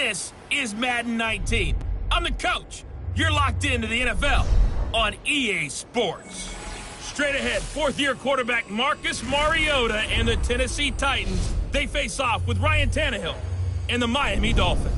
This is Madden 19. I'm the coach. You're locked into the NFL on EA Sports. Straight ahead, fourth-year quarterback Marcus Mariota and the Tennessee Titans. They face off with Ryan Tannehill and the Miami Dolphins.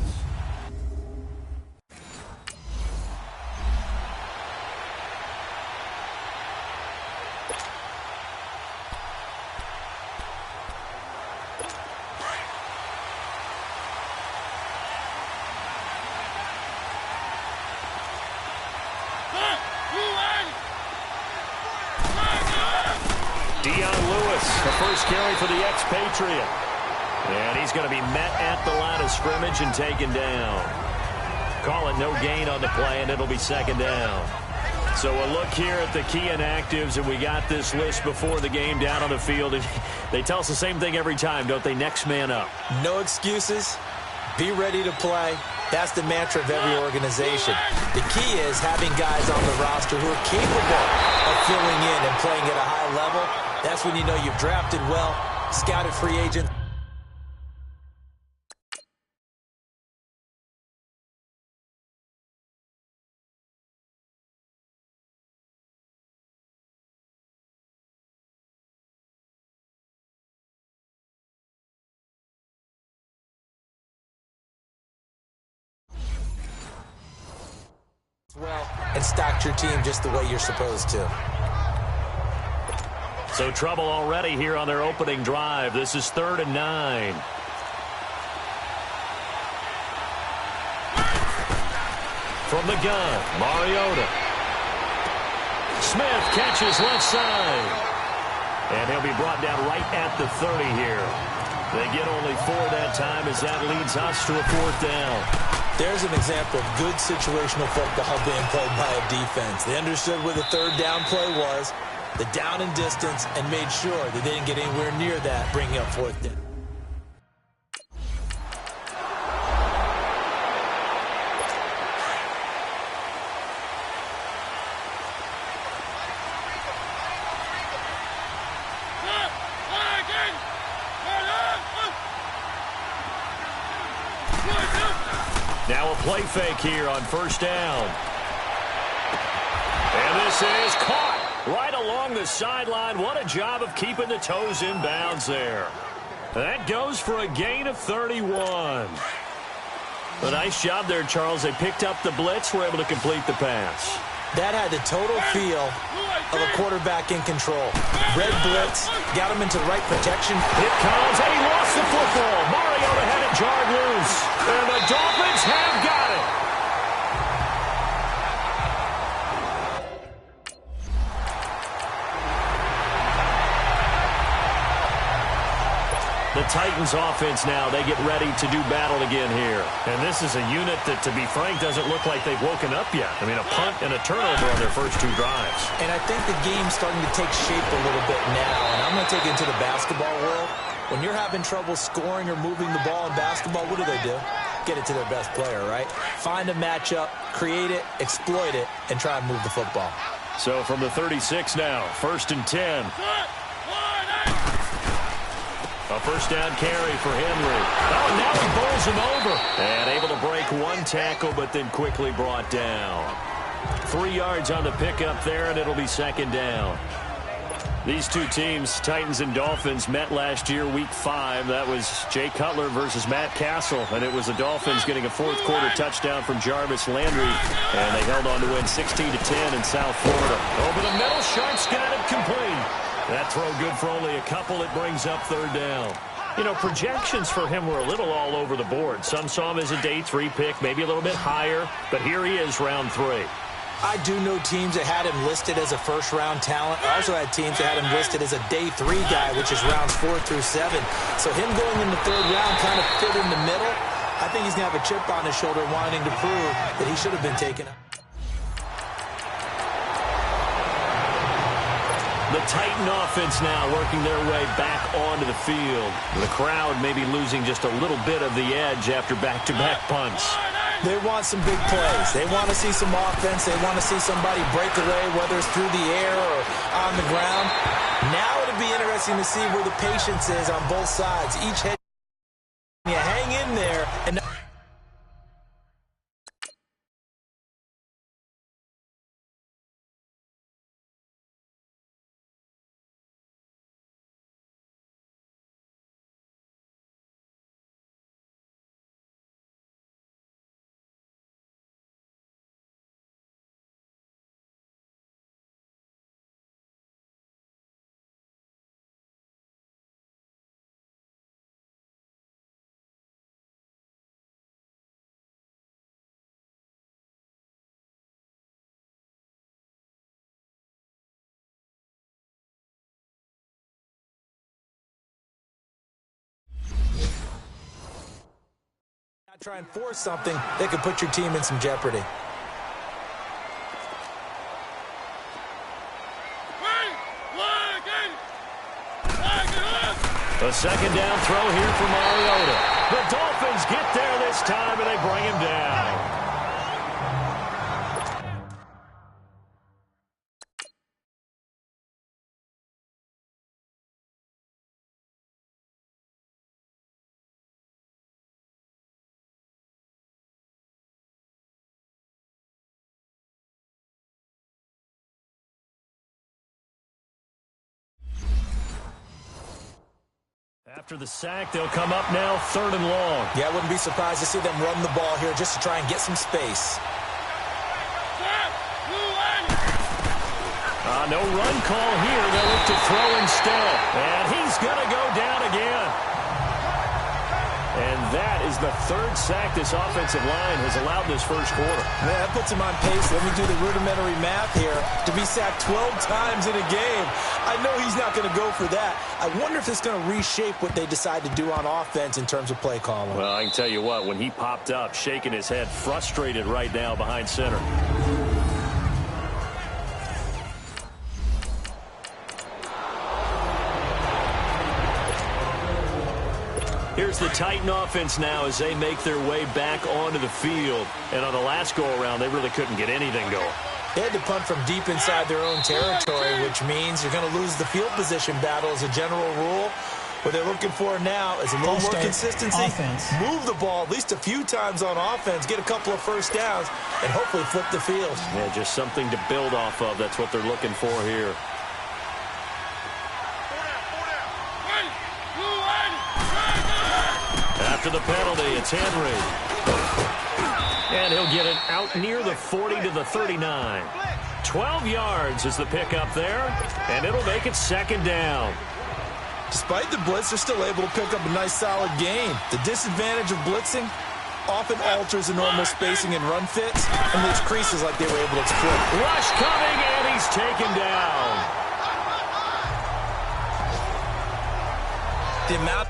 The first carry for the expatriate. And he's going to be met at the line of scrimmage and taken down. Call it no gain on the play, and it'll be second down. So a look here at the key inactives, and we got this list before the game down on the field. And they tell us the same thing every time, don't they? Next man up. No excuses. Be ready to play. That's the mantra of every organization. The key is having guys on the roster who are capable of filling in and playing at a high level. That's when you know you've drafted well, scouted free agent. Well, and stocked your team just the way you're supposed to. So trouble already here on their opening drive. This is 3rd and 9. From the gun, Mariota. Smith catches left side. And he'll be brought down right at the 30 here. They get only 4 that time as that leads us to a 4th down. There's an example of good situational football being played by a defense. They understood where the 3rd down play was, the down and distance, and made sure that they didn't get anywhere near that, bringing up 4th down. Now a play fake here on 1st down. And this is caught right along the sideline. What a job of keeping the toes in bounds there. That goes for a gain of 31. A nice job there, Charles. They picked up the blitz, were able to complete the pass. That had the total feel of a quarterback in control. Red blitz, got him into the right protection. It comes, and he lost the football. Mariota had it jarred loose. And the Dolphins have got it. The Titans offense now, they get ready to do battle again here. And this is a unit that, to be frank, doesn't look like they've woken up yet. I mean, a punt and a turnover on their first 2 drives. And I think the game's starting to take shape a little bit now. And I'm going to take it into the basketball world. When you're having trouble scoring or moving the ball in basketball, what do? Get it to their best player, right? Find a matchup, create it, exploit it, and try and move the football. So from the 36 now, 1st and 10. A 1st down carry for Henry. Oh, now he bowls him over. And able to break 1 tackle, but then quickly brought down. 3 yards on the pickup there, and it'll be 2nd down. These 2 teams, Titans and Dolphins, met last year, Week 5. That was Jay Cutler versus Matt Castle, and it was the Dolphins getting a 4th-quarter touchdown from Jarvis Landry, and they held on to win 16-10 in South Florida. Over the middle, Sharks got it complete. That throw good for only a couple. It brings up 3rd down. You know, projections for him were a little all over the board. Some saw him as a day 3 pick, maybe a little bit higher, but here he is, round 3. I do know teams that had him listed as a first-round talent. I also had teams that had him listed as a day 3 guy, which is rounds 4 through 7. So him going in the 3rd round kind of fit in the middle. I think he's going to have a chip on his shoulder wanting to prove that he should have been taken up. The Titan offense now working their way back onto the field. The crowd maybe losing just a little bit of the edge after back-to-back punts. They want some big plays. They want to see some offense. They want to see somebody break away, whether it's through the air or on the ground. Now it'll be interesting to see where the patience is on both sides. Each head, you hang in there. And Try and force something that could put your team in some jeopardy. A second down throw here for Mariota. The Dolphins get there this time, and they bring him down. After the sack, they'll come up now 3rd and long. Yeah, I wouldn't be surprised to see them run the ball here just to try and get some space. No run call here. They'll look to throw instead. And he's going to go down again. And that is the 3rd sack this offensive line has allowed this first quarter. Man, that puts him on pace. Let me do the rudimentary math here. To be sacked 12 times in a game, I know he's not going to go for that. I wonder if it's going to reshape what they decide to do on offense in terms of play calling. Well, I can tell you what, when he popped up, shaking his head, frustrated right now behind center. Here's the Titan offense now as they make their way back onto the field. And on the last go-around, they really couldn't get anything going. They had to punt from deep inside their own territory, which means you're going to lose the field position battle as a general rule. What they're looking for now is a little more consistency. Offense. Move the ball at least a few times on offense, get a couple of first downs, and hopefully flip the field. Yeah, just something to build off of. That's what they're looking for here. After the penalty, it's Henry. And he'll get it out near the 40 to the 39. 12 yards is the pickup there, and it'll make it 2nd down. Despite the blitz, they're still able to pick up a nice, solid gain. The disadvantage of blitzing often alters the normal spacing and run fits, and leaves creases like they were able to exploit. Rush coming, and he's taken down. The amount...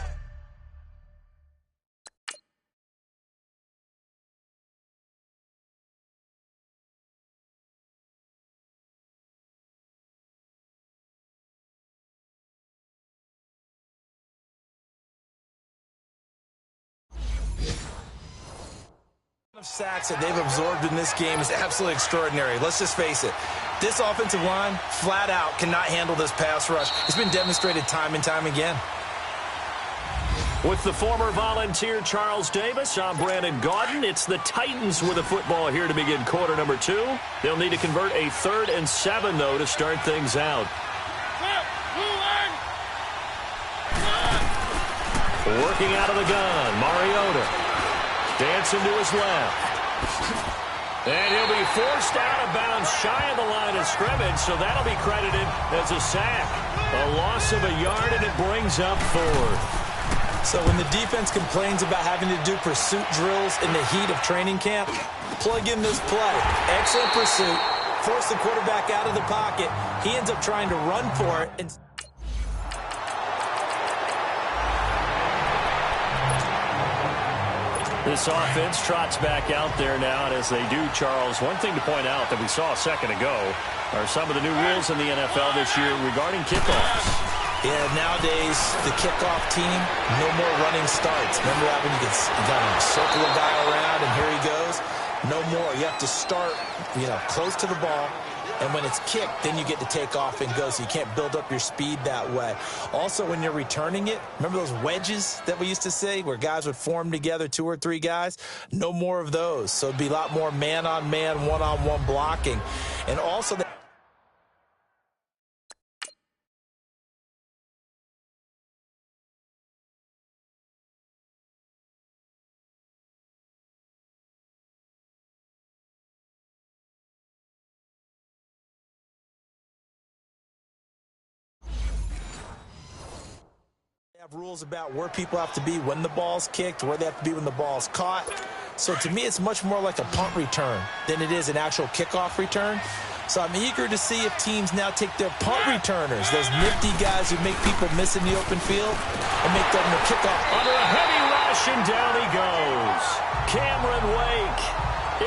of sacks that they've absorbed in this game is absolutely extraordinary. Let's just face it. This offensive line, flat out, cannot handle this pass rush. It's been demonstrated time and time again. With the former Volunteer Charles Davis, I'm Brandon Gaudin. It's the Titans with the football here to begin quarter number 2. They'll need to convert a 3rd and 7, though, to start things out. Working out of the gun, Mariota. Dancing to his left. And he'll be forced out of bounds shy of the line of scrimmage, so that'll be credited as a sack. A loss of a yard, and it brings up 4th. So when the defense complains about having to do pursuit drills in the heat of training camp, plug in this play. Excellent pursuit. Force the quarterback out of the pocket. He ends up trying to run for it. And this offense trots back out there now, and as they do, Charles, one thing to point out that we saw a second ago are some of the new rules in the NFL this year regarding kickoffs. Yeah, nowadays, the kickoff team, no more running starts. Remember that when you got to circle a guy around and here he goes? No more. You have to start, close to the ball. And when it's kicked, then you get to take off and go, so you can't build up your speed that way. Also, when you're returning it, remember those wedges that we used to say where guys would form together, 2 or 3 guys? No more of those. So it'd be a lot more man-on-man, one-on-one blocking. And also... have rules about where people have to be when the ball's kicked, where they have to be when the ball's caught. So to me, it's much more like a punt return than it is an actual kickoff return. So I'm eager to see if teams now take their punt returners, those nifty guys who make people miss in the open field, and make them a kickoff. Under a heavy rush, reception. Down he goes. Cameron Wake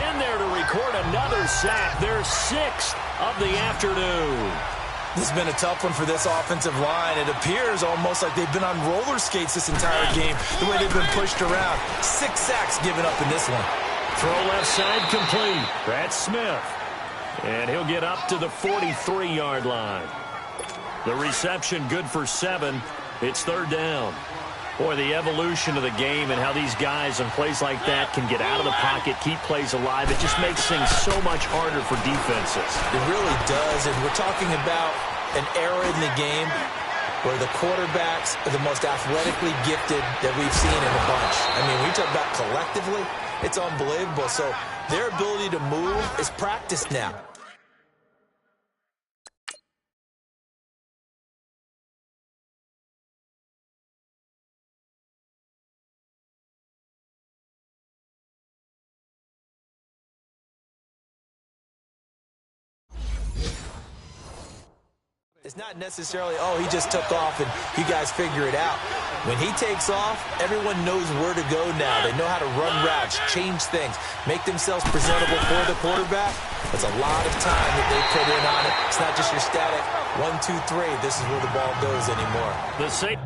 in there to record another sack. Their 6th of the afternoon. This has been a tough one for this offensive line. It appears almost like they've been on roller skates this entire game, the way they've been pushed around. 6 sacks given up in this one. Throw left side complete. That's Smith. And he'll get up to the 43-yard line. The reception good for 7. It's 3rd down. Boy, the evolution of the game and how these guys in plays like that can get out of the pocket, keep plays alive, it just makes things so much harder for defenses. It really does, and we're talking about an era in the game where the quarterbacks are the most athletically gifted that we've seen in a bunch. I mean, we talk about collectively, it's unbelievable. So their ability to move is practiced now. It's not necessarily, oh, he just took off and you guys figure it out. When he takes off, everyone knows where to go now. They know how to run routes, change things, make themselves presentable for the quarterback. That's a lot of time that they put in on it. It's not just your static 1, 2, 3. This is where the ball goes anymore. The same.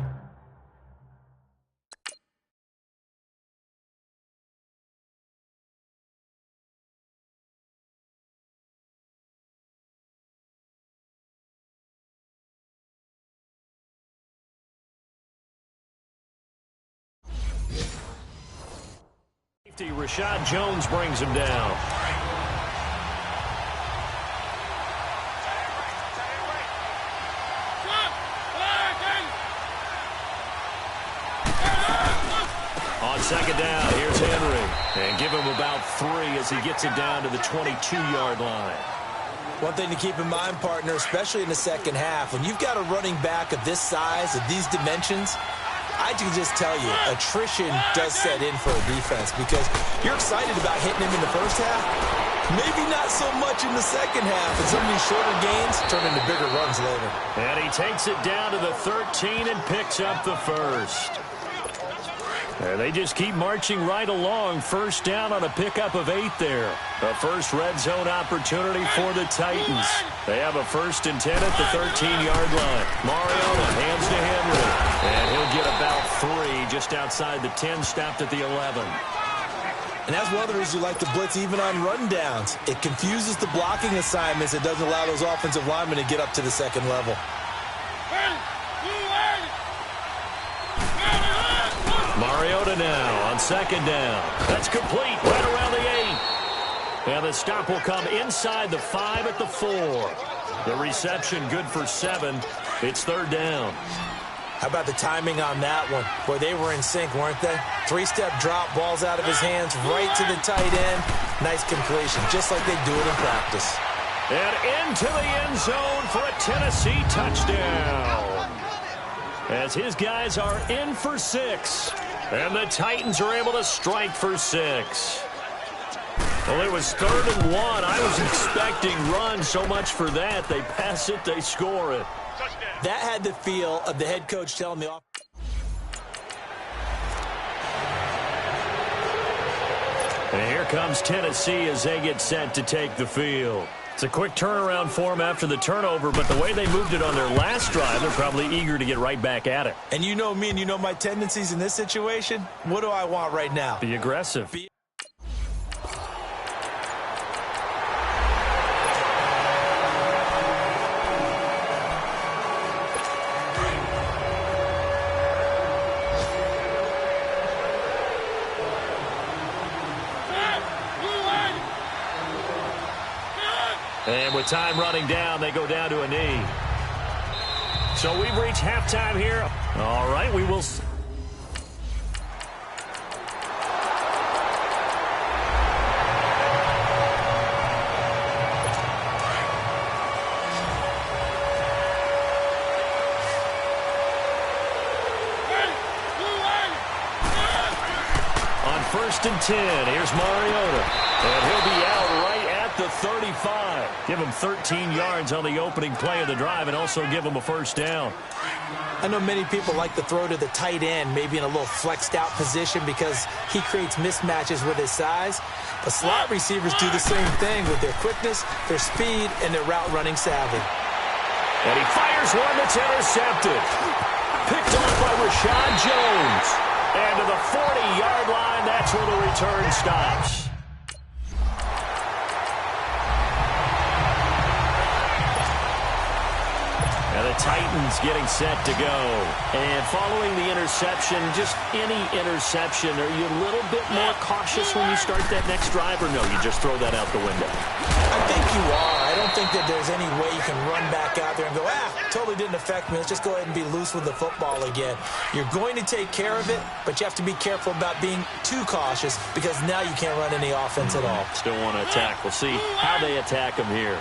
Rashad Jones brings him down. On 2nd down, here's Henry. And give him about 3 as he gets it down to the 22-yard line. One thing to keep in mind, partner, especially in the second half, when you've got a running back of this size, of these dimensions, I can just tell you, attrition does set in for a defense because you're excited about hitting him in the first half. Maybe not so much in the second half, and some of these shorter gains turn into bigger runs later. And he takes it down to the 13 and picks up the 1st. And they just keep marching right along. 1st down on a pickup of 8 there. A first red zone opportunity for the Titans. They have a 1st and 10 at the 13-yard line. Mariota hands to Henry. And he'll get about 3 just outside the 10, stopped at the 11. And that's one of the reasons you like to blitz even on rundowns. It confuses the blocking assignments. It doesn't allow those offensive linemen to get up to the second level. Mariota now on 2nd down. That's complete right around the 8. And the stop will come inside the 5 at the 4. The reception good for 7. It's 3rd down. How about the timing on that one? Boy, they were in sync, weren't they? 3-step drop, balls out of his hands, right to the tight end. Nice completion, just like they do it in practice. And into the end zone for a Tennessee touchdown. As his guys are in for 6. And the Titans are able to strike for 6. Well, it was 3rd and 1. I was expecting run, so much for that. They pass it, they score it. That had the feel of the head coach telling the offense. And here comes Tennessee as they get set to take the field. It's a quick turnaround for them after the turnover, but the way they moved it on their last drive, they're probably eager to get right back at it. And you know me and you know my tendencies in this situation. What do I want right now? Be aggressive. And with time running down, they go down to a knee. So we've reached halftime here. All right, we will. On 1st and 10, here's Mariota. And he'll be out right at the 35. Give him 13 yards on the opening play of the drive and also give him a first down. I know many people like to throw to the tight end, maybe in a little flexed out position because he creates mismatches with his size. But slot receivers do the same thing with their quickness, their speed, and their route running savvy. And he fires one that's intercepted. Picked off by Rashad Jones. And to the 40-yard line, that's where the return stops. And the Titans getting set to go. And following the interception, just any interception, are you a little bit more cautious when you start that next drive, or no, you just throw that out the window? I think you are. I don't think that there's any way you can run back out there and go, totally didn't affect me. Let's just go ahead and be loose with the football again. You're going to take care of it, but you have to be careful about being too cautious because now you can't run any offense at all. Still want to attack. We'll see how they attack him here.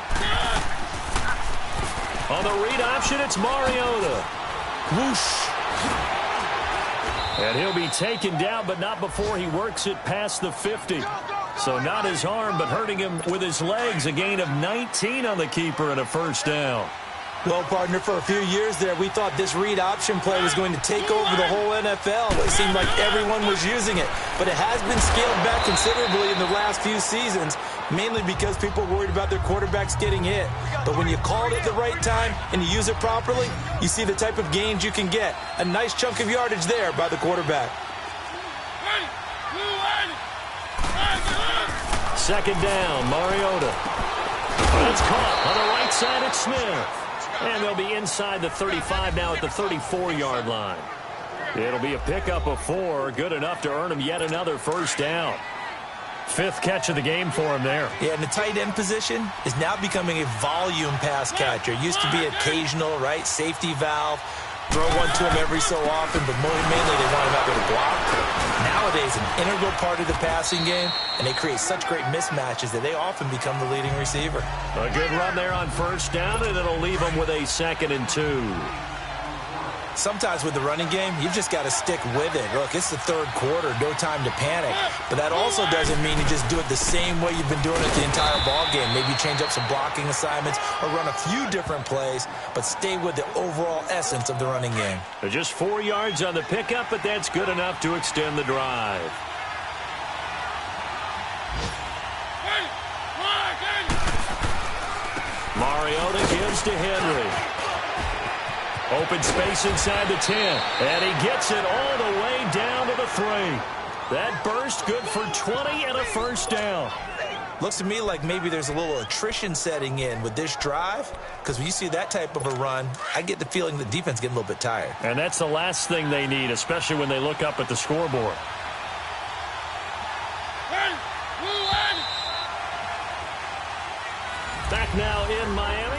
On the read option, it's Mariota. Whoosh. And he'll be taken down, but not before he works it past the 50. So not his arm, but hurting him with his legs. A gain of 19 on the keeper and a first down. Well, partner, for a few years there, we thought this read option play was going to take over the whole NFL. It seemed like everyone was using it. But it has been scaled back considerably in the last few seasons, mainly because people are worried about their quarterbacks getting hit. But when you call it at the right time and you use it properly, you see the type of gains you can get. A nice chunk of yardage there by the quarterback. Second down, Mariota. It's caught on the right side at Smith. And they'll be inside the 35 now at the 34-yard line. It'll be a pickup of 4, good enough to earn him yet another first down. 5th catch of the game for him there. Yeah, and the tight end position is now becoming a volume pass catcher. Used to be occasional, right? Safety valve. Throw one to him every so often, but mainly they want him out there to block. Nowadays, an integral part of the passing game, and they create such great mismatches that they often become the leading receiver. A good run there on first down, and it'll leave them with a 2nd and 2. Sometimes with the running game, you've just got to stick with it. Look, it's the third quarter, no time to panic. But that also doesn't mean you just do it the same way you've been doing it the entire ball game. Maybe change up some blocking assignments or run a few different plays, but stay with the overall essence of the running game. Just 4 yards on the pickup, but that's good enough to extend the drive. Mariota gives to Henry. Open space inside the 10. And he gets it all the way down to the 3. That burst good for 20 and a first down. Looks to me like maybe there's a little attrition setting in with this drive, because when you see that type of a run, I get the feeling the defense getting a little bit tired. And that's the last thing they need, especially when they look up at the scoreboard. Back now in Miami.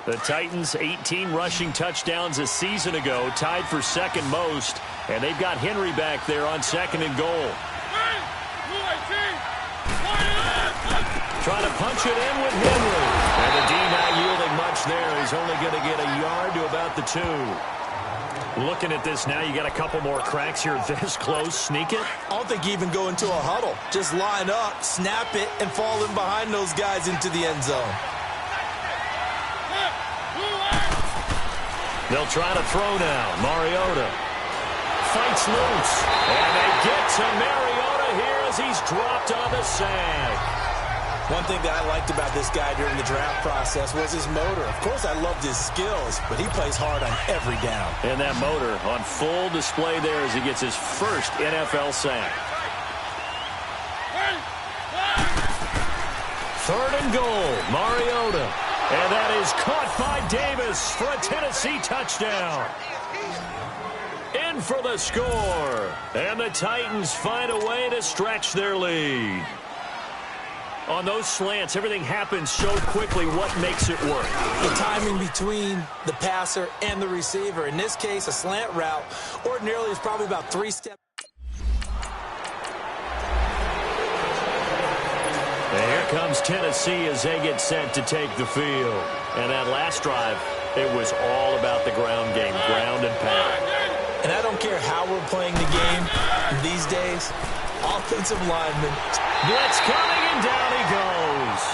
The Titans, 18 rushing touchdowns a season ago, tied for 2nd most, and they've got Henry back there on 2nd and goal. Trying to punch it in with Henry. And the D not yielding much there. He's only going to get a yard to about the 2. Looking at this now, you got a couple more cracks here this close. Sneak it? I don't think you even go into a huddle. Just line up, snap it, and fall in behind those guys into the end zone. They'll try to throw now. Mariota fights loose. And they get to Mariota here as he's dropped on the sag. One thing that I liked about this guy during the draft process was his motor. Of course, I loved his skills, but he plays hard on every down. And that motor on full display there as he gets his first NFL sack. 3rd and goal. Mariota. And that is caught by Davis for a Tennessee touchdown. In for the score. And the Titans find a way to stretch their lead. On those slants, everything happens so quickly. What makes it work? The timing between the passer and the receiver. In this case, a slant route ordinarily is probably about 3 steps. And here comes Tennessee as they get set to take the field. And that last drive, it was all about the ground game, ground and pound. And I don't care how we're playing the game these days, offensive linemen. Blitz coming, and down he goes.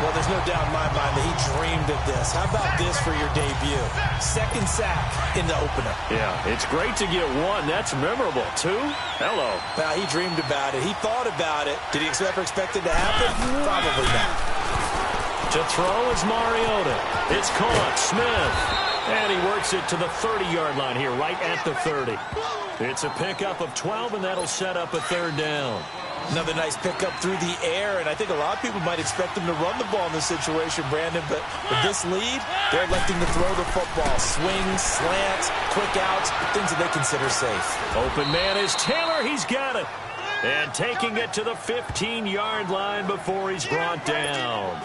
Well, there's no doubt in my mind that he dreamed of this. How about this for your debut? Second sack in the opener. Yeah, it's great to get one. That's memorable. Two? Hello. Well, he dreamed about it. He thought about it. Did he ever expect it to happen? Probably not. To throw is Mariota. It's caught. Smith. And he works it to the 30-yard line here, right at the 30. It's a pickup of 12, and that'll set up a third down. Another nice pickup through the air, and I think a lot of people might expect him to run the ball in this situation, Brandon, but with this lead, they're electing to throw the football. Swings, slants, quick outs, things that they consider safe. Open man is Taylor. He's got it. And taking it to the 15-yard line before he's brought down.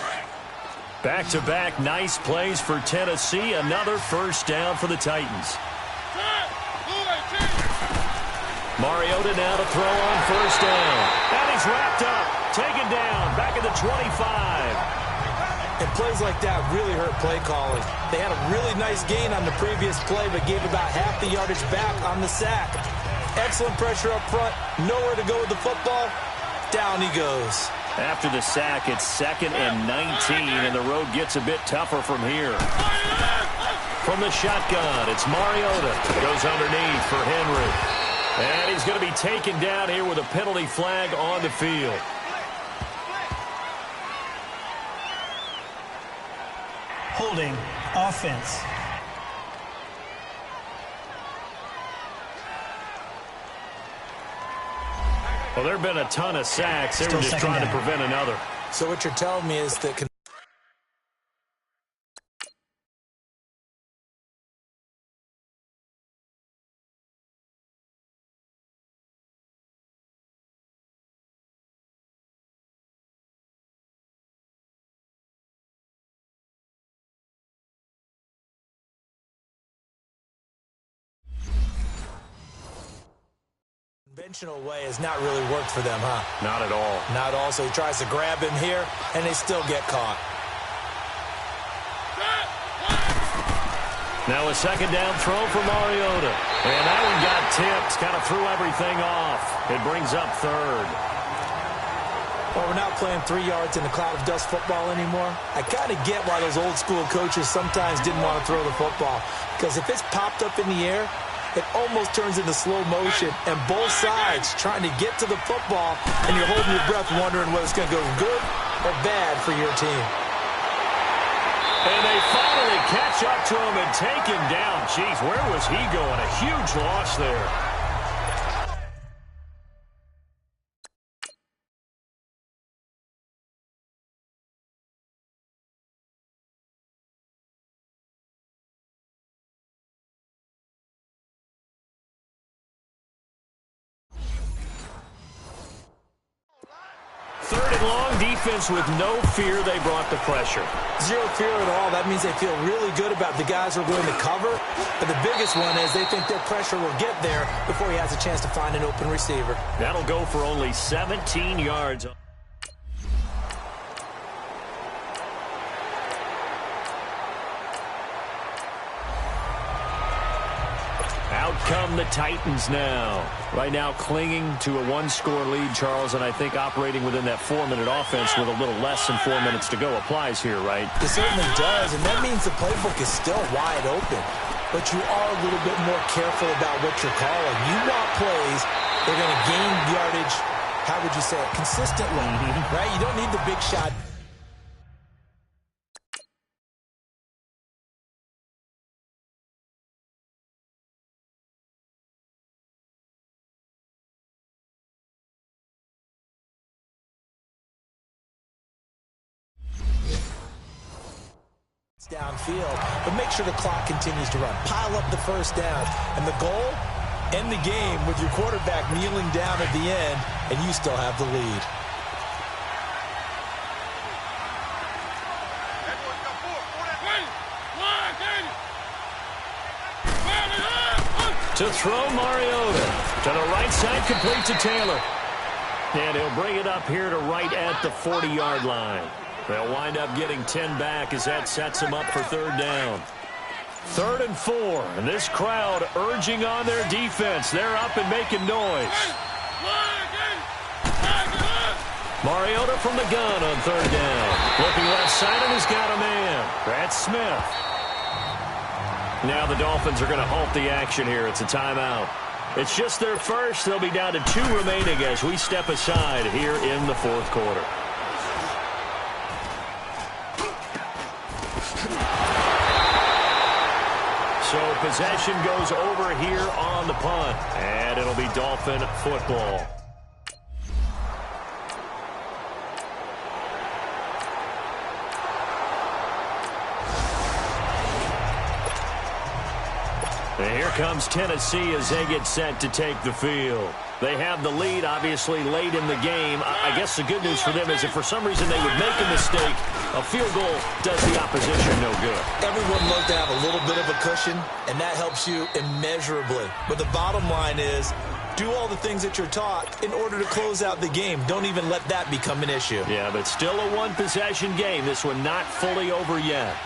Back-to-back nice plays for Tennessee. Another first down for the Titans. Mariota now to throw on first down. And he's wrapped up. Taken down. Back at the 25. And plays like that really hurt play calling. They had a really nice gain on the previous play, but gave about half the yardage back on the sack. Excellent pressure up front. Nowhere to go with the football. Down he goes. After the sack, it's 2nd and 19, and the road gets a bit tougher from here. From the shotgun, it's Mariota. Goes underneath for Henry. And he's going to be taken down here with a penalty flag on the field. Holding offense. Well, there have been a ton of sacks. They were just trying to prevent another. So what you're telling me is that... conventional way has not really worked for them, huh? Not at all. Not all. So he tries to grab him here, and they still get caught. Now a second down throw for Mariota. And that one got tipped. Kind of threw everything off. It brings up third. Well, we're not playing 3 yards in the cloud of dust football anymore. I kind of get why those old school coaches sometimes didn't want to throw the football. Because if it's popped up in the air, it almost turns into slow motion, and both sides trying to get to the football, and you're holding your breath wondering whether it's going to go good or bad for your team. And they finally catch up to him and take him down. Jeez, where was he going? A huge loss there. Third and long, defense with no fear. They brought the pressure. Zero fear at all. That means they feel really good about the guys who are going to cover. But the biggest one is they think their pressure will get there before he has a chance to find an open receiver. That'll go for only 17 yards. Out come the Titans now. Right now clinging to a one-score lead, Charles, and I think operating within that 4-minute offense with a little less than 4 minutes to go applies here, right? It certainly does, and that means the playbook is still wide open. But you are a little bit more careful about what you're calling. You want plays, they're going to gain yardage, how would you say it, consistently, right? You don't need the big shot. Downfield, but make sure the clock continues to run. Pile up the first down. And the goal? End the game with your quarterback kneeling down at the end, and you still have the lead. To throw Mariota. To the right side, complete to Taylor. And he'll bring it up here to right at the 40-yard line. They'll wind up getting 10 back as that sets them up for third down. 3rd and 4, and this crowd urging on their defense. They're up and making noise. Mariota from the gun on 3rd down. Looking left side, and he's got a man. That's Smith. Now the Dolphins are going to halt the action here. It's a timeout. It's just their first. They'll be down to 2 remaining as we step aside here in the 4th quarter. So possession goes over here on the punt, and it'll be Dolphin football. And here comes Tennessee as they get set to take the field. They have the lead, obviously, late in the game. I guess the good news for them is if for some reason they would make a mistake, a field goal does the opposition no good. Everyone loves to have a little bit of a cushion, and that helps you immeasurably. But the bottom line is, do all the things that you're taught in order to close out the game. Don't even let that become an issue. Yeah, but still a one-possession game. This one not fully over yet.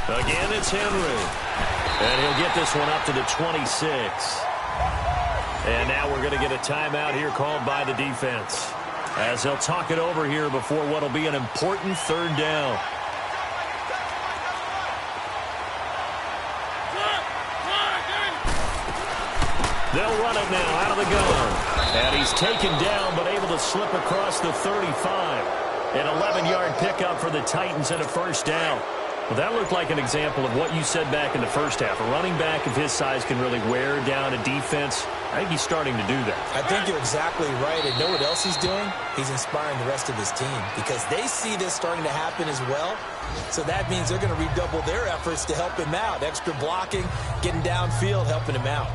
Again, it's Henry. And he'll get this one up to the 26. And now we're going to get a timeout here called by the defense, as they'll talk it over here before what will be an important 3rd down. They'll run it now out of the gun. And he's taken down but able to slip across the 35. An 11-yard pickup for the Titans and a 1st down. Well, that looked like an example of what you said back in the first half. A running back of his size can really wear down a defense. I think he's starting to do that. I think you're exactly right. And know what else he's doing? He's inspiring the rest of his team because they see this starting to happen as well. So that means they're going to redouble their efforts to help him out. Extra blocking, getting downfield, helping him out.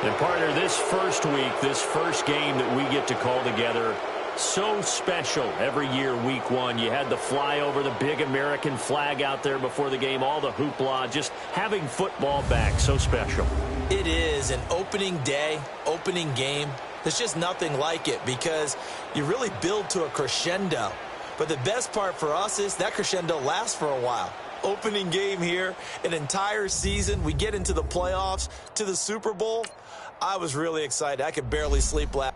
And partner, this first week, this first game that we get to call together, so special every year, week 1. You had the flyover, the big American flag out there before the game, all the hoopla, just having football back, so special. It is an opening day, opening game. There's just nothing like it because you really build to a crescendo. But the best part for us is that crescendo lasts for a while. Opening game here, an entire season. We get into the playoffs, to the Super Bowl. I was really excited. I could barely sleep last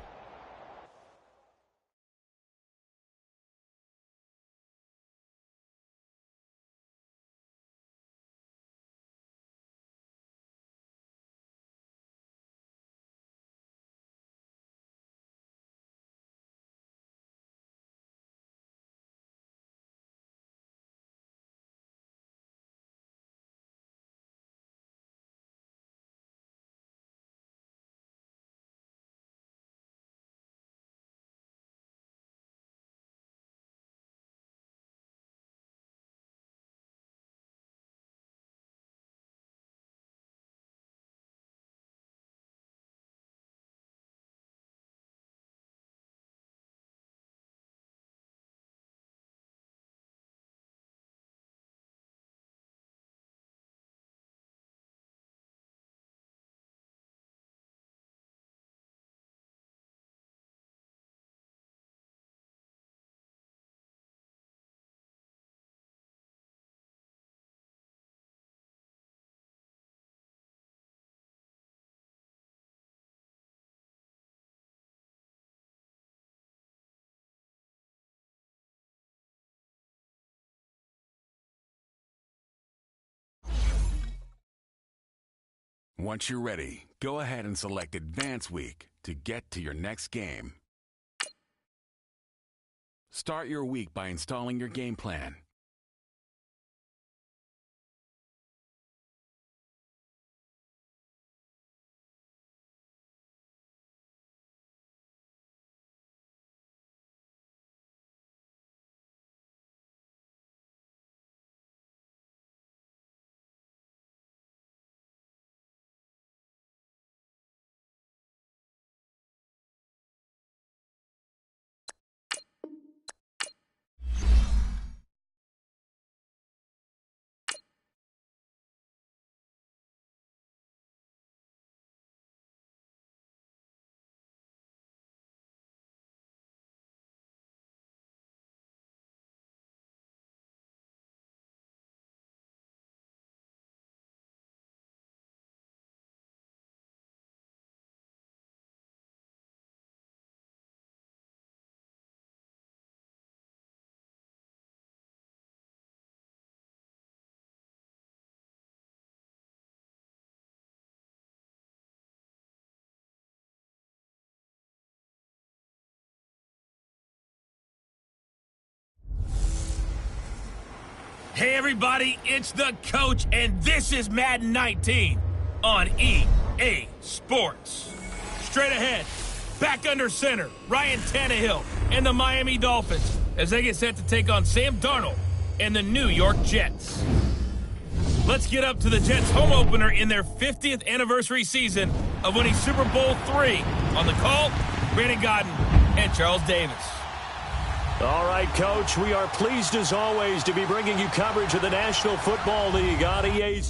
Once you're ready, go ahead and select Advance Week to get to your next game. Start your week by installing your game plan. Hey everybody, it's the coach, and this is Madden 19 on EA Sports. Straight ahead, back under center, Ryan Tannehill and the Miami Dolphins as they get set to take on Sam Darnold and the New York Jets. Let's get up to the Jets' home opener in their 50th anniversary season of winning Super Bowl III. On the call, Brandon Godden and Charles Davis. All right, Coach, we are pleased as always to be bringing you coverage of the National Football League on EA.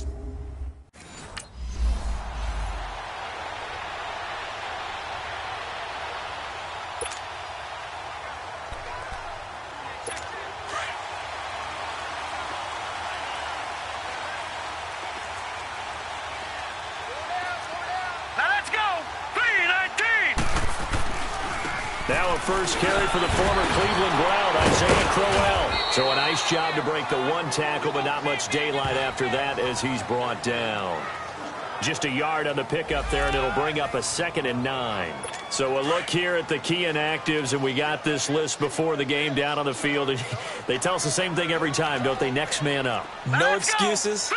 Now a first carry for the former Cleveland Brown, Isaiah Crowell. So a nice job to break the one tackle, but not much daylight after that as he's brought down. Just a yard on the pickup there, and it'll bring up a 2nd and 9. So a look here at the key inactives, and we got this list before the game down on the field. And they tell us the same thing every time, don't they? Next man up. No excuses.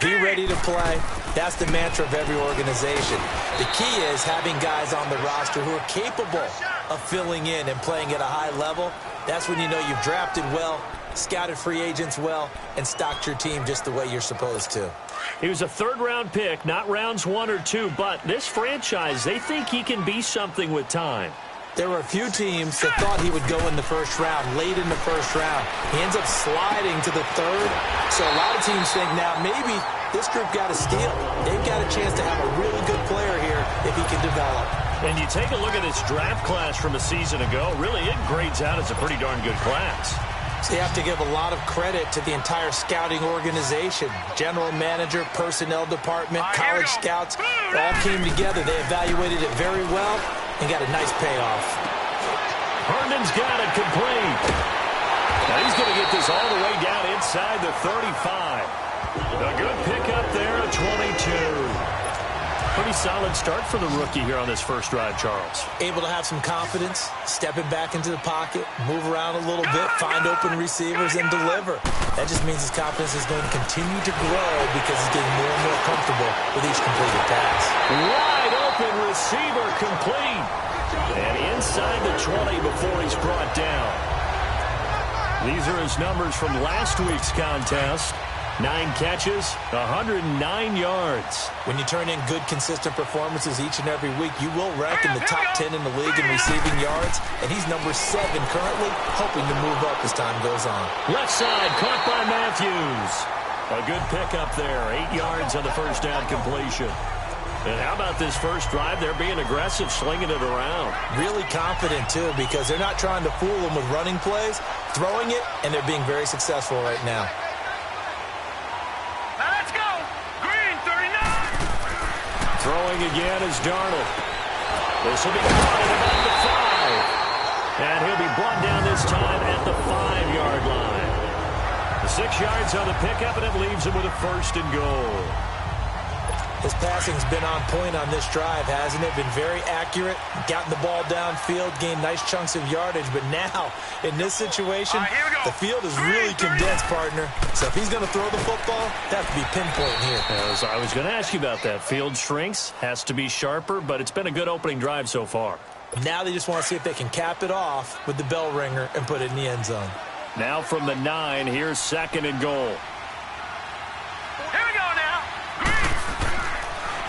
Be ready to play. That's the mantra of every organization. The key is having guys on the roster who are capable of filling in and playing at a high level. That's when you know you've drafted well, scouted free agents well, and stocked your team just the way you're supposed to. He was a third-round pick, not rounds 1 or 2, but this franchise, they think he can be something with time. There were a few teams that thought he would go in the first round, late in the first round. He ends up sliding to the third. So a lot of teams think now maybe this group got a steal. They've got a chance to have a really good player here if he can develop. And you take a look at his draft class from a season ago, really it grades out as a pretty darn good class. So you have to give a lot of credit to the entire scouting organization. General manager, personnel department, college scouts, all came together. They evaluated it very well and got a nice payoff. Herndon's got it complete. Now he's going to get this all the way down inside the 35. A good pickup there at 22. Pretty solid start for the rookie here on this first drive, Charles. Able to have some confidence, stepping back into the pocket, move around a little bit, find open receivers, and deliver. That just means his confidence is going to continue to grow because he's getting more and more comfortable with each completed pass. Wide open receiver complete. And inside the 20 before he's brought down. These are his numbers from last week's contest. 9 catches, 109 yards. When you turn in good, consistent performances each and every week, you will rank in the top 10 in the league in receiving yards, and he's number 7 currently, hoping to move up as time goes on. Left side, caught by Matthews. A good pickup there, 8 yards on the first down completion. And how about this first drive? They're being aggressive, slinging it around. Really confident, too, because they're not trying to fool them with running plays, throwing it, and they're being very successful right now. Throwing again is Darnold. This will be caught at about the 5. And he'll be brought down this time at the 5-yard line. The 6 yards on the pickup, and it leaves him with a 1st and goal. His passing's been on point on this drive, hasn't it? Been very accurate, gotten the ball downfield, gained nice chunks of yardage. But now, in this situation, the field is really condensed, partner. So if he's going to throw the football, that has to be pinpoint here. As I was going to ask you about that. Field shrinks, has to be sharper, but it's been a good opening drive so far. Now they just want to see if they can cap it off with the bell ringer and put it in the end zone. Now from the 9, here's 2nd and goal.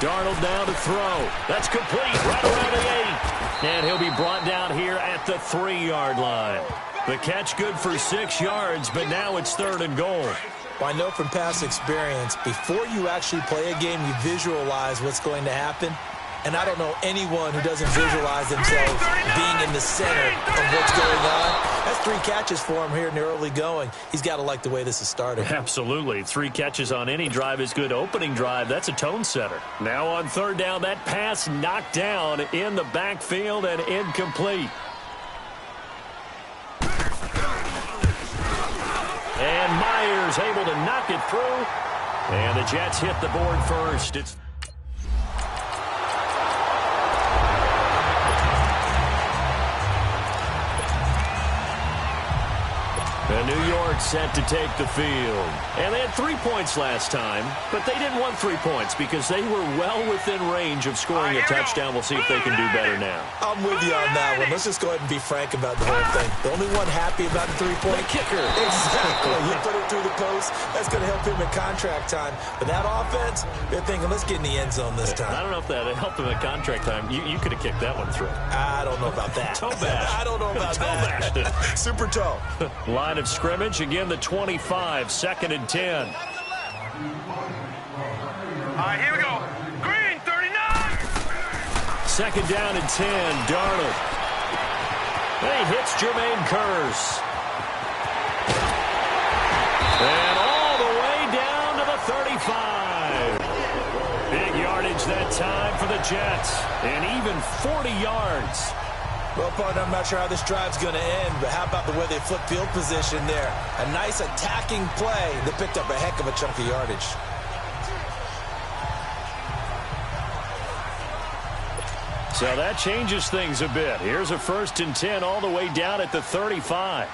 Darnold now to throw. That's complete right around the 8. And he'll be brought down here at the 3-yard line. The catch good for 6 yards, but now it's 3rd and goal. Well, I know from past experience, before you actually play a game, you visualize what's going to happen. And I don't know anyone who doesn't visualize themselves being in the center of what's going on. That's 3 catches for him here in the early going. He's got to like the way this is starting. Absolutely. 3 catches on any drive is good. Opening drive, that's a tone setter. Now on 3rd down, that pass knocked down in the backfield and incomplete. And Myers able to knock it through. And the Jets hit the board first. It's And New York set to take the field. And they had 3 points last time, but they didn't want 3 points because they were well within range of scoring a touchdown. We'll see if they can do better now. I'm with you on that one. Let's just go ahead and be frank about the whole thing. The only one happy about the three-point kicker. Exactly. He put it through the post. That's going to help him in contract time. But that offense, they're thinking, let's get in the end zone this time. I don't know if that helped him at contract time. You could have kicked that one through. I don't know about that. Toe bash. I don't know about that. Super toe. Line of scrimmage, again the 25, 2nd and 10. All right, here we go. Green, 39. 2nd down and 10, Darnold. And he hits Jermaine Kearse. And all the way down to the 35. Big yardage that time for the Jets. And even 40 yards. Well, partner, I'm not sure how this drive's going to end, but how about the way they flip field position there? A nice attacking play that picked up a heck of a chunk of yardage. So that changes things a bit. Here's a 1st and 10 all the way down at the 35.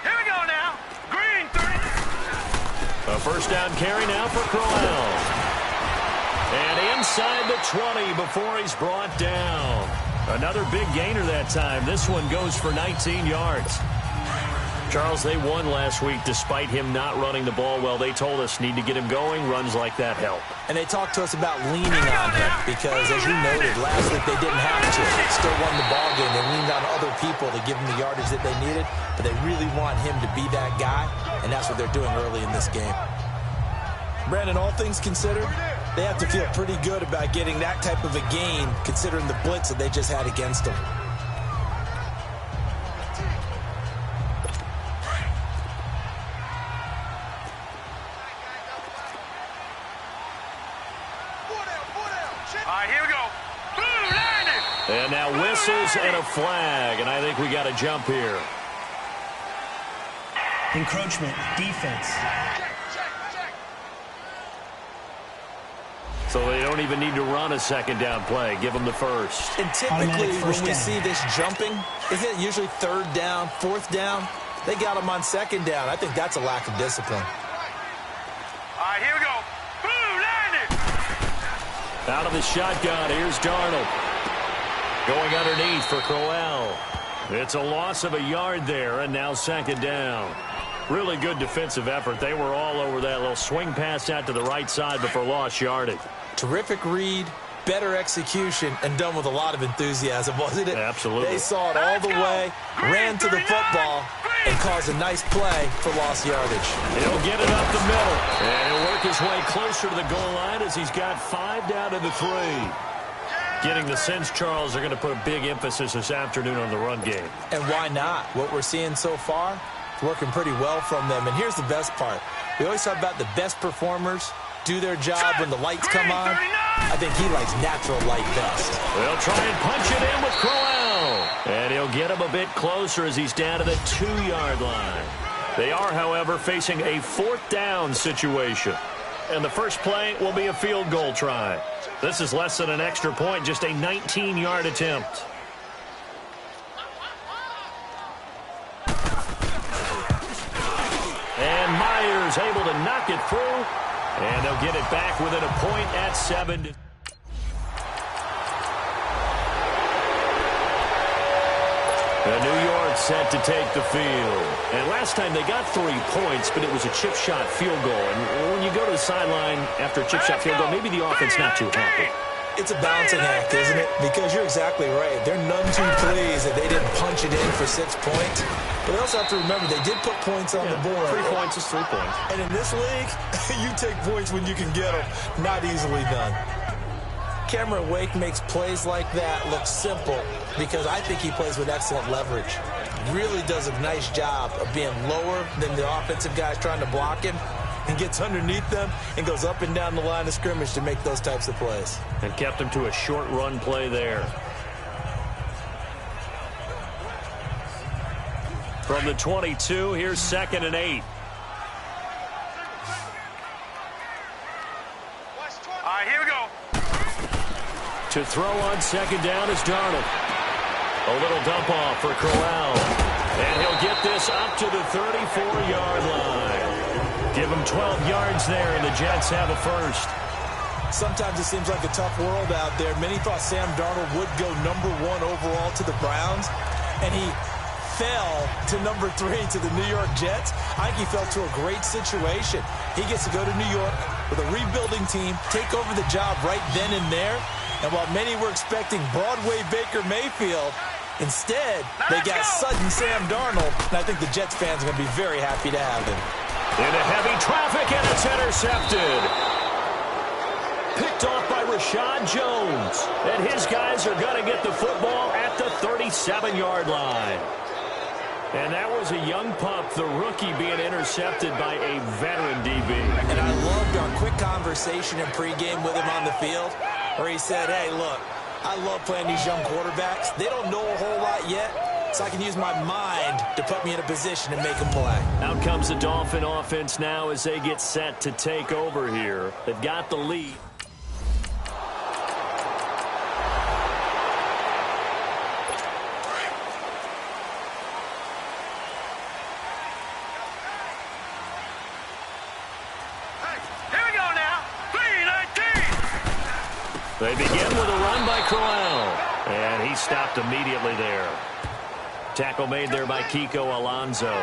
Here we go now. Green, 30. A 1st down carry now for Crowell. And inside the 20 before he's brought down. Another big gainer that time. This one goes for 19 yards. Charles, they won last week despite him not running the ball well. They told us need to get him going. Runs like that help. And they talked to us about leaning on him because, as you noted, last week they didn't have to. Still won the ball game. They leaned on other people to give him the yardage that they needed, but they really want him to be that guy, and that's what they're doing early in this game. Brandon, all things considered, they have to feel pretty good about getting that type of a gain, considering the blitz that they just had against them. All right, here we go. Boom, landed. And now whistles and a flag, and I think we got a jump here. Encroachment, defense. So they don't even need to run a 2nd down play. Give them the 1st. And typically when we see this jumping, isn't it usually 3rd down, 4th down? They got them on 2nd down. I think that's a lack of discipline. All right, here we go. Boom, landed. Out of the shotgun, here's Darnold. Going underneath for Crowell. It's a loss of a yard there, and now 2nd down. Really good defensive effort. They were all over that little swing pass out to the right side before lost yardage. Terrific read, better execution, and done with a lot of enthusiasm, wasn't it? Absolutely. They saw it all the way, ran to the football, and caused a nice play for lost yardage. He'll get it up the middle, and he'll work his way closer to the goal line as he's got 5 down to the 3. Getting the sense, Charles, they're going to put a big emphasis this afternoon on the run game. And why not? What we're seeing so far, it's working pretty well from them. And here's the best part. We always talk about the best performers do their job when the lights come on. I think he likes natural light best. They'll try and punch it in with Crowell. And he'll get him a bit closer as he's down to the 2-yard line. They are, however, facing a 4th down situation. And the first play will be a field goal try. This is less than an extra point, just a 19-yard attempt. And Myers able to knock it through. And they'll get it back within a point at 7. And New York set to take the field. And last time they got 3 points, but it was a chip shot field goal. And when you go to the sideline after a chip shot field goal, maybe the offense not too happy. It's a balancing act, isn't it? Because you're exactly right. They're none too pleased that they didn't punch it in for 6 points. But they also have to remember they did put points on the board. 3 points is 3 points. And in this league, you take points when you can get them. Not easily done. Cameron Wake makes plays like that look simple because I think he plays with excellent leverage. Really does a nice job of being lower than the offensive guys trying to block him and gets underneath them and goes up and down the line of scrimmage to make those types of plays. And kept him to a short run play there. From the 22, here's 2nd and 8. All right, here we go. To throw on 2nd down is Darnold. A little dump off for Crowell. this up to the 34-yard line. Give them 12 yards there, and the Jets have a first. Sometimes it seems like a tough world out there. Many thought Sam Darnold would go #1 overall to the Browns, and he fell to #3 to the New York Jets. I think he fell to a great situation. He gets to go to New York with a rebuilding team, take over the job right then and there. And while many were expecting Broadway Baker Mayfield, instead, they got sudden Sam Darnold. And I think the Jets fans are going to be very happy to have him. Into heavy traffic, and it's intercepted. Picked off by Rashad Jones. And his guys are going to get the football at the 37-yard line. And that was a young pup, the rookie, being intercepted by a veteran DB. And I loved our quick conversation in pregame with him on the field, where he said, hey, look, I love playing these young quarterbacks. They don't know a whole lot yet, so I can use my mind to put me in a position to make them play. Out comes the Dolphin offense now as they get set to take over here. They've got the lead. They begin with a run by Crowell, and he stopped immediately there. Tackle made there by Kiko Alonso.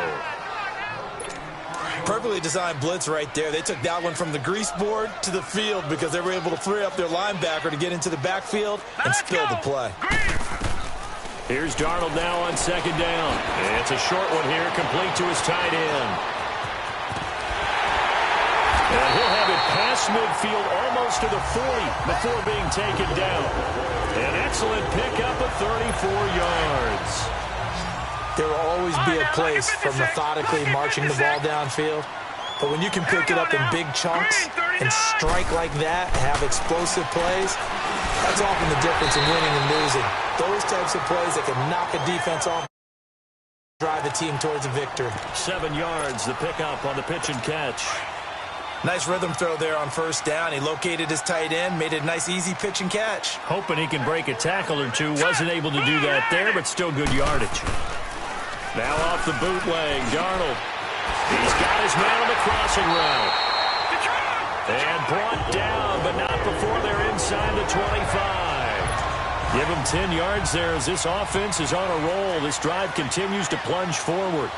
Perfectly designed blitz right there. They took that one from the grease board to the field because they were able to free up their linebacker to get into the backfield and spill the play. Here's Darnold now on second down. It's a short one here, complete to his tight end. And he'll have it past midfield almost to the 40 before being taken down. An excellent pickup of 34 yards. There will always be a place for methodically marching the ball downfield. But when you can pick it up in big chunks and strike like that, have explosive plays, that's often the difference in winning and losing. Those types of plays that can knock a defense off, drive a team towards a victory. 7 yards, the pickup on the pitch and catch. Nice rhythm throw there on first down. He located his tight end, made it a nice, easy pitch and catch. Hoping he can break a tackle or two. Wasn't able to do that there, but still good yardage. Now off the bootleg, Darnold. He's got his man on the crossing route. And brought down, but not before they're inside the 25. Give him 10 yards there as this offense is on a roll. This drive continues to plunge forward.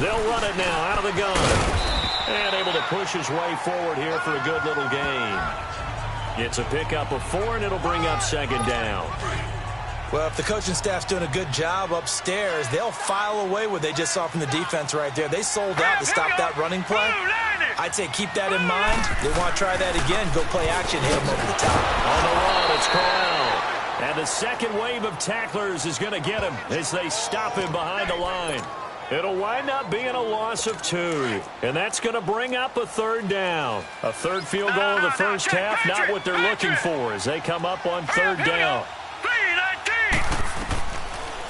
They'll run it now out of the gun. And able to push his way forward here for a good little gain. It's a pickup of 4, and it'll bring up second down. Well, if the coaching staff's doing a good job upstairs, they'll file away what they just saw from the defense right there. They sold out to stop that running play. I'd say keep that in mind. They want to try that again. Go play action, hit them over the top. On the run, it's Crowell. And the second wave of tacklers is going to get him as they stop him behind the line. It'll wind up being a loss of 2. And that's going to bring up a third down. A third field goal of the first half, not what they're looking for as they come up on third down.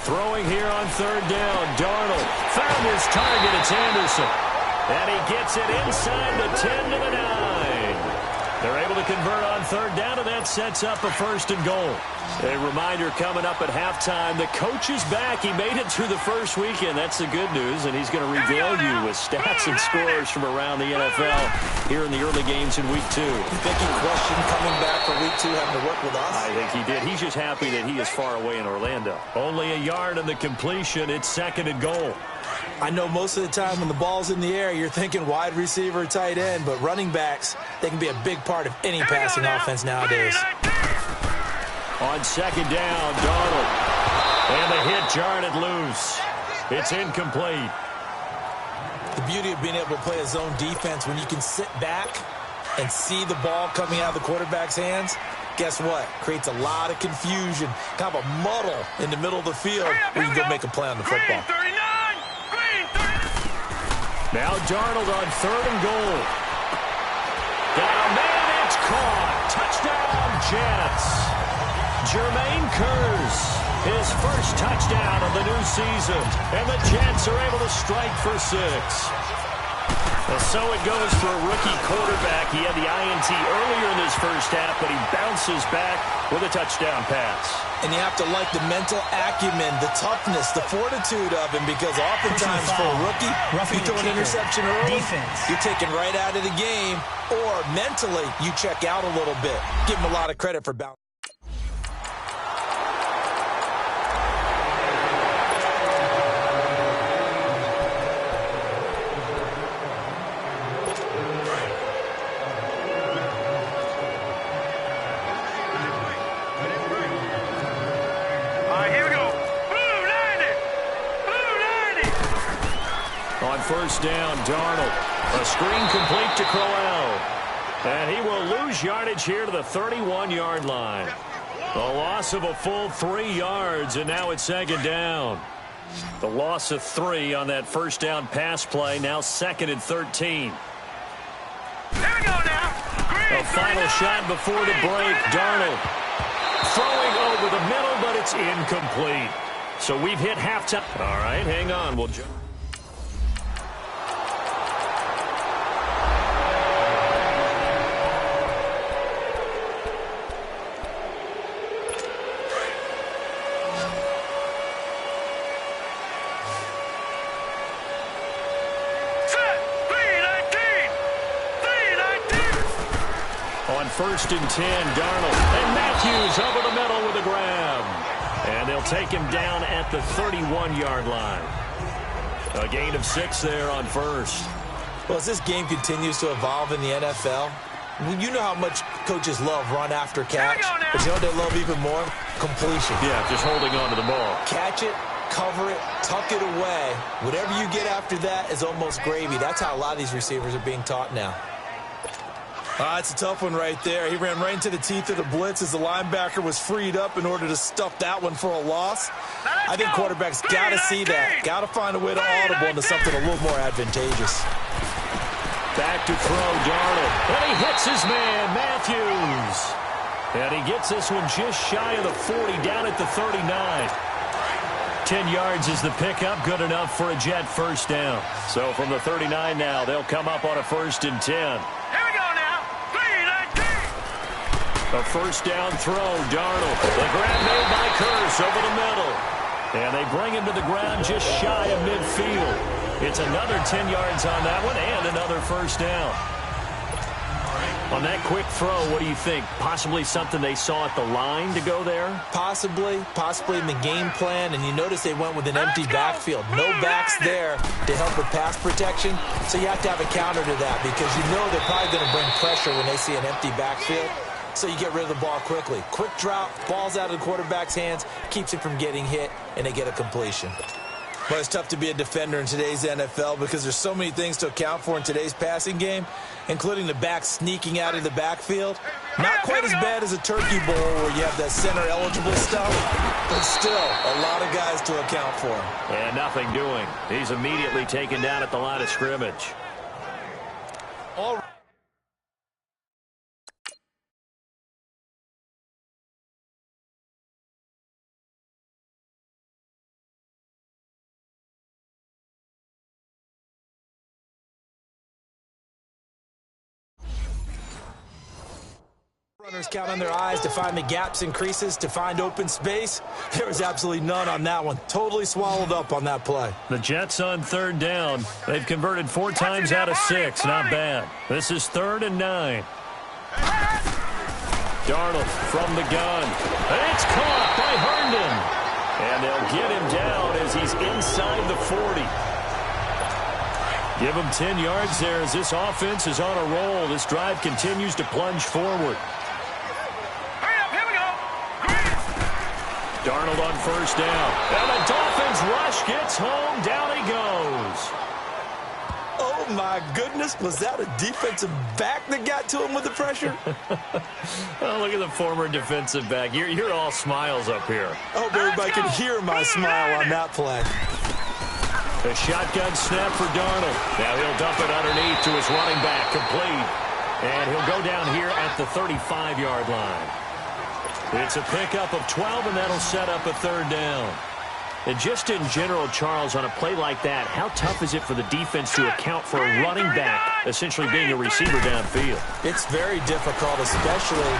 Throwing here on third down, Darnold found his target. It's Anderson. And he gets it inside the 10 to the 9. They're able to convert on third down, and that sets up a first and goal. A reminder coming up at halftime, the coach is back. He made it through the first weekend. That's the good news, and he's going to regale you with stats and scores from around the NFL here in the early games in Week 2. You think he questioned coming back for Week 2 having to work with us? I think he did. He's just happy that he is far away in Orlando. Only a yard in the completion. It's second and goal. I know most of the time when the ball's in the air, you're thinking wide receiver, tight end, but running backs, they can be a big part of any passing offense nowadays. On second down, Darnold. And the hit jarred it loose. It's incomplete. The beauty of being able to play a zone defense when you can sit back and see the ball coming out of the quarterback's hands, guess what? Creates a lot of confusion, kind of a muddle in the middle of the field where you can go make a play on the football. Now Darnold on third and goal. Got a man, it's caught. Touchdown, Jets. Jermaine Kearse, his first touchdown of the new season. And the Jets are able to strike for 6. Well, so it goes for a rookie quarterback. He had the INT earlier in his first half, but he bounces back with a touchdown pass. And you have to like the mental acumen, the toughness, the fortitude of him, because oftentimes for a rookie, you throw an interception early, you're taken right out of the game, or mentally you check out a little bit. Give him a lot of credit for bouncing. First down, Darnold. A screen complete to Crowell. And he will lose yardage here to the 31-yard line. A loss of a full 3 yards, and now it's second down. The loss of 3 on that first down pass play, now second and 13. Here we go now. A final shot before the break. Darnold throwing over the middle, but it's incomplete. So we've hit halftime. All right, hang on. We'll jump. First and 10, Darnold. And Matthews over the middle with a grab. And they'll take him down at the 31-yard line. A gain of 6 there on first. Well, as this game continues to evolve in the NFL, you know how much coaches love run after catch. But you know what they love even more? Completion. Yeah, just holding on to the ball. Catch it, cover it, tuck it away. Whatever you get after that is almost gravy. That's how a lot of these receivers are being taught now. It's a tough one right there. He ran right into the teeth of the blitz as the linebacker was freed up in order to stuff that one for a loss. I think quarterbacks got to see that. Got to find a way to audible into something a little more advantageous. Back to throw, Darnold. And he hits his man, Matthews. And he gets this one just shy of the 40, down at the 39. 10 yards is the pickup, good enough for a Jet first down. So from the 39 now, they'll come up on a first and 10. A first down throw, Darnold. The grab made by Curse over the middle. And they bring him to the ground just shy of midfield. It's another 10 yards on that one and another first down. On that quick throw, what do you think? Possibly something they saw at the line to go there? Possibly in the game plan. And you notice they went with an empty backfield. No backs there to help with pass protection. So you have to have a counter to that because you know they're probably going to bring pressure when they see an empty backfield. So you get rid of the ball quickly. Quick drop, ball's out of the quarterback's hands, keeps it from getting hit, and they get a completion. Well, it's tough to be a defender in today's NFL because there's so many things to account for in today's passing game, including the back sneaking out of the backfield. Not quite as bad as a turkey bowl where you have that center-eligible stuff, but still a lot of guys to account for. And nothing doing. He's immediately taken down at the line of scrimmage. All right. Runners count on their eyes to find the gaps and creases, to find open space. There was absolutely none on that one. Totally swallowed up on that play. The Jets on third down. They've converted 4 times out of 6. Not bad. This is 3rd and 9. Darnold from the gun. It's caught by Herndon. And they'll get him down as he's inside the 40. Give him 10 yards there as this offense is on a roll. This drive continues to plunge forward. Darnold on first down. And the Dolphins rush gets home. Down he goes. Oh, my goodness. Was that a defensive back that got to him with the pressure? Oh, look at the former defensive back. You're all smiles up here. I hope everybody can hear my smile on that play. The shotgun snap for Darnold. Now he'll dump it underneath to his running back, complete. And he'll go down here at the 35-yard line. It's a pickup of 12, and that'll set up a 3rd down. And just in general, Charles, on a play like that, how tough is it for the defense to account for a running back essentially being a receiver downfield? It's very difficult, especially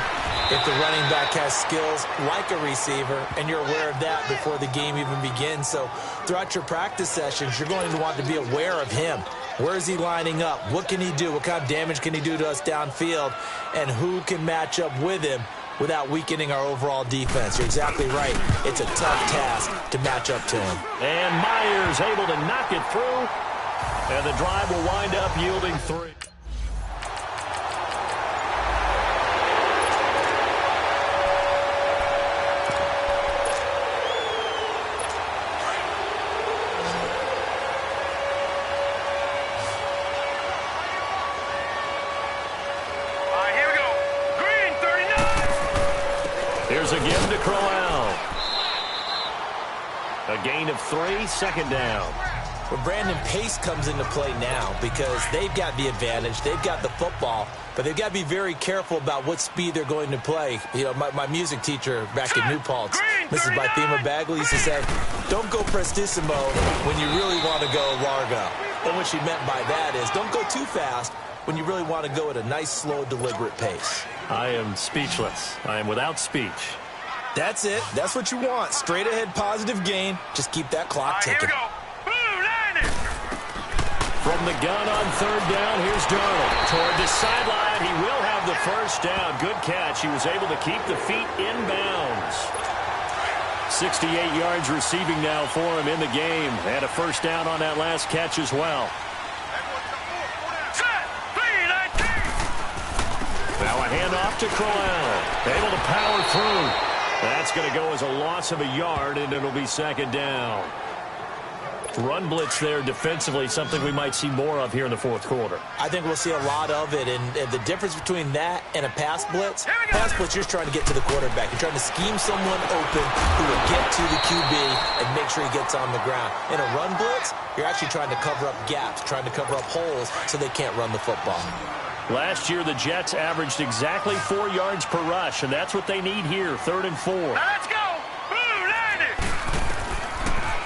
if the running back has skills like a receiver, and you're aware of that before the game even begins. So throughout your practice sessions, you're going to want to be aware of him. Where is he lining up? What can he do? What kind of damage can he do to us downfield? And who can match up with him without weakening our overall defense? You're exactly right. It's a tough task to match up to him. And Myers able to knock it through. And the drive will wind up yielding 3. Here's a give to Crowell. A gain of 3, second down. Well, Brandon, pace comes into play now because they've got the advantage. They've got the football, but they've got to be very careful about what speed they're going to play. You know, my music teacher back in New Paltz, Mrs. Bythema Bagley, used to say, don't go prestissimo when you really want to go largo. And what she meant by that is don't go too fast when you really want to go at a nice, slow, deliberate pace. I am speechless. I am without speech. That's it. That's what you want. Straight ahead, positive gain. Just keep that clock ticking. From the gun on third down, here's Darnold. Toward the sideline, he will have the first down. Good catch. He was able to keep the feet in bounds. 68 yards receiving now for him in the game. Had a first down on that last catch as well. Now a handoff to Crowell. Able to power through. That's going to go as a loss of a yard, and it'll be second down. Run blitz there defensively, something we might see more of here in the fourth quarter. I think we'll see a lot of it, and the difference between that and a pass blitz, you're just trying to get to the quarterback. You're trying to scheme someone open who will get to the QB and make sure he gets on the ground. In a run blitz, you're actually trying to cover up gaps, trying to cover up holes so they can't run the football. Last year, the Jets averaged exactly 4 yards per rush, and that's what they need here, 3rd and 4. Now let's go.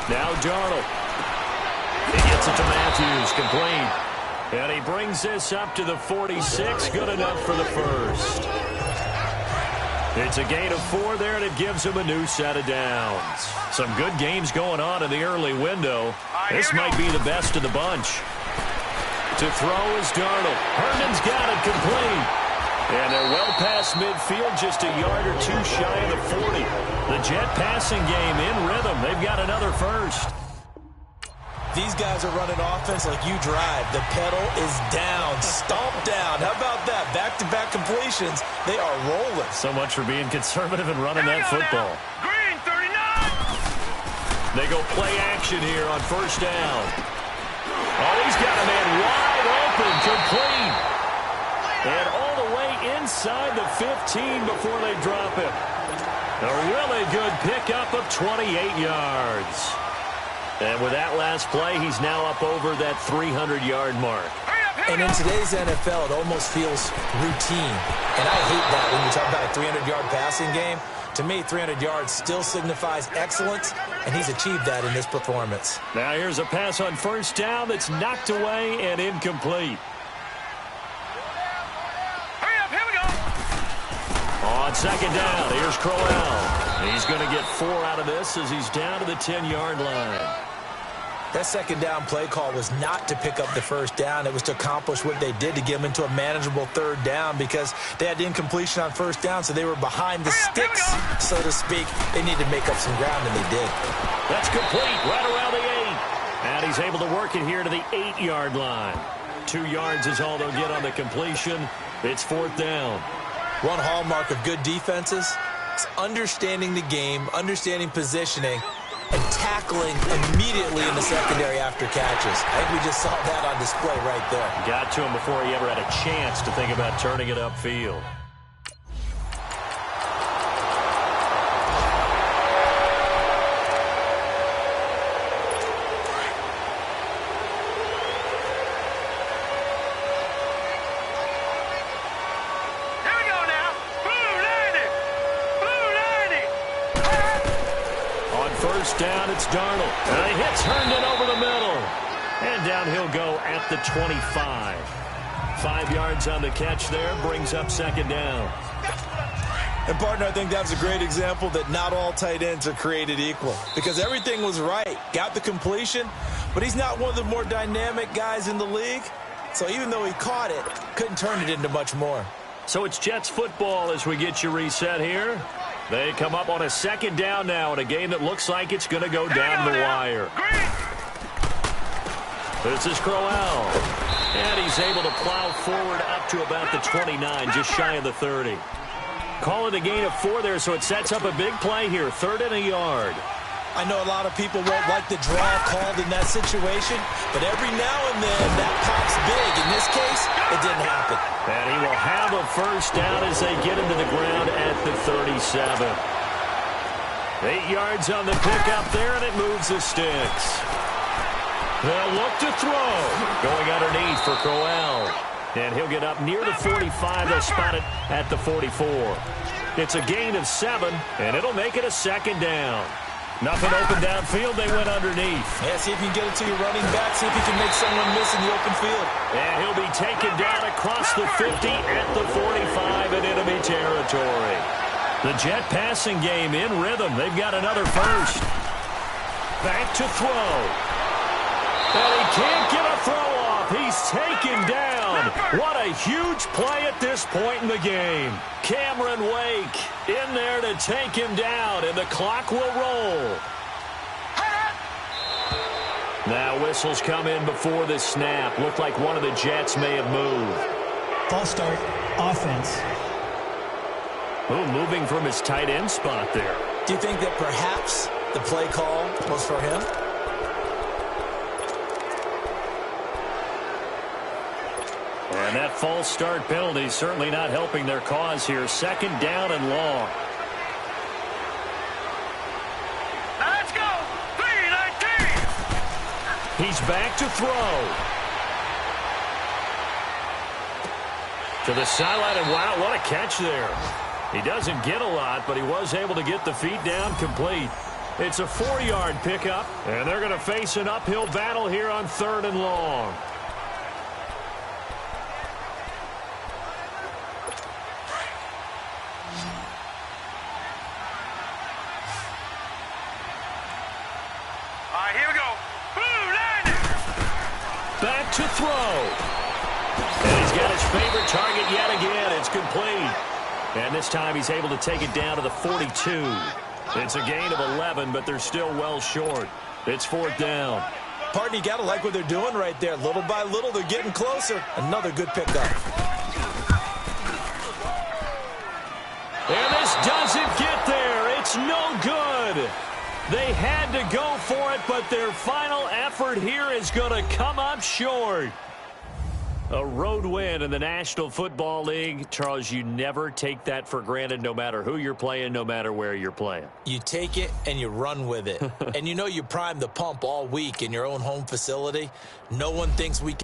Now Darnold. He gets it to Matthews, complete. And he brings this up to the 46, good enough for the first. It's a gain of 4 there, and it gives him a new set of downs. Some good games going on in the early window. This might be the best of the bunch. To throw is Darnold. Herndon's got it complete. And they're well past midfield, just a yard or 2 shy of the 40. The Jet passing game in rhythm. They've got another first. These guys are running offense like you drive. The pedal is down, stomped down. How about that? Back-to-back completions. They are rolling. So much for being conservative and running that football. Green 39. They go play action here on first down. Oh, he's got a man wide open, complete. And all the way inside the 15 before they drop him. A really good pickup of 28 yards. And with that last play, he's now up over that 300-yard mark. And in today's NFL, it almost feels routine. And I hate that when you talk about a 300-yard passing game. To me, 300 yards still signifies excellence, and he's achieved that in this performance. Now here's a pass on first down that's knocked away and incomplete. Hurry up, here we go. On second down, here's Crowell. He's going to get 4 out of this as he's down to the 10-yard line. That second down play call was not to pick up the first down. It was to accomplish what they did to get them into a manageable third down because they had incompletion on first down, so they were behind the sticks, so to speak. They needed to make up some ground, and they did. That's complete right around the 8. And he's able to work it here to the 8-yard line. 2 yards is all they'll get on the completion. It's 4th down. One hallmark of good defenses is understanding the game, understanding positioning, and tackling immediately in the secondary after catches. I think we just saw that on display right there. Got to him before he ever had a chance to think about turning it upfield. first down. It's Darnold. And he hits Herndon over the middle. And down he'll go at the 25. 5 yards on the catch there. Brings up second down. And, partner, I think that was a great example that not all tight ends are created equal. Because everything was right. Got the completion, but he's not one of the more dynamic guys in the league. So even though he caught it, couldn't turn it into much more. So it's Jets football as we get you reset here. They come up on a second down now in a game that looks like it's going to go down the wire. This is Crowell. And he's able to plow forward up to about the 29, just shy of the 30. Call it a gain of 4 there, so it sets up a big play here. 3rd and a yard. I know a lot of people won't like the draw called in that situation, but every now and then that pops big. In this case, it didn't happen. And he will have a first down as they get into the ground at the 37. 8 yards on the pickup there, and it moves the sticks. They'll look to throw. Going underneath for Crowell. And he'll get up near the 45. They'll spot it at the 44. It's a gain of 7, and it'll make it a second down. Nothing open downfield. They went underneath. Yeah, see if you can get it to your running back. See if you can make someone miss in the open field. And he'll be taken down across the 50 at the 45 in enemy territory. The Jet passing game in rhythm. They've got another first. Back to throw. And he can't get a throw off. He's taken down. What a huge play at this point in the game. Cameron Wake in there to take him down, and the clock will roll. Now whistles come in before the snap. Looked like one of the Jets may have moved. False start, offense. Oh, moving from his tight end spot there. Do you think that perhaps the play call was for him? And that false start penalty certainly not helping their cause here. Second down and long. Let's go! 3-19! He's back to throw. To the sideline, and wow, what a catch there. He doesn't get a lot, but he was able to get the feet down complete. It's a 4-yard pickup, and they're going to face an uphill battle here on 3rd and long. Here we go. Blue line. Back to throw. And he's got his favorite target yet again. It's complete. And this time he's able to take it down to the 42. It's a gain of 11, but they're still well short. It's 4th down. Partner, you got to like what they're doing right there. Little by little, they're getting closer. Another good pickup. And this doesn't get there. It's no good. They had to go for it, but their final effort here is going to come up short. A road win in the National Football League. Charles, you never take that for granted, no matter who you're playing, no matter where you're playing. You take it and you run with it. And you know you primed the pump all week in your own home facility. No one thinks we can.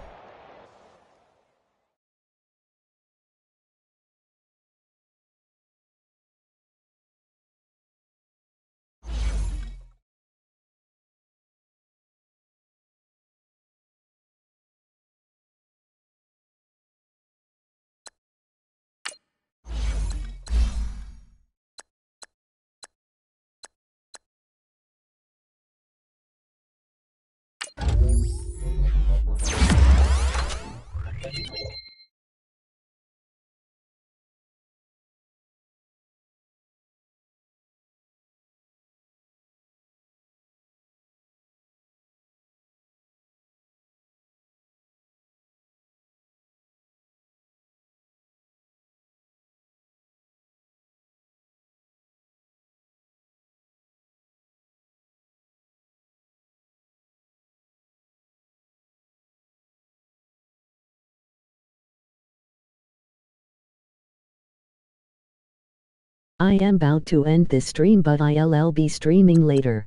I am about to end this stream, but I'll be streaming later.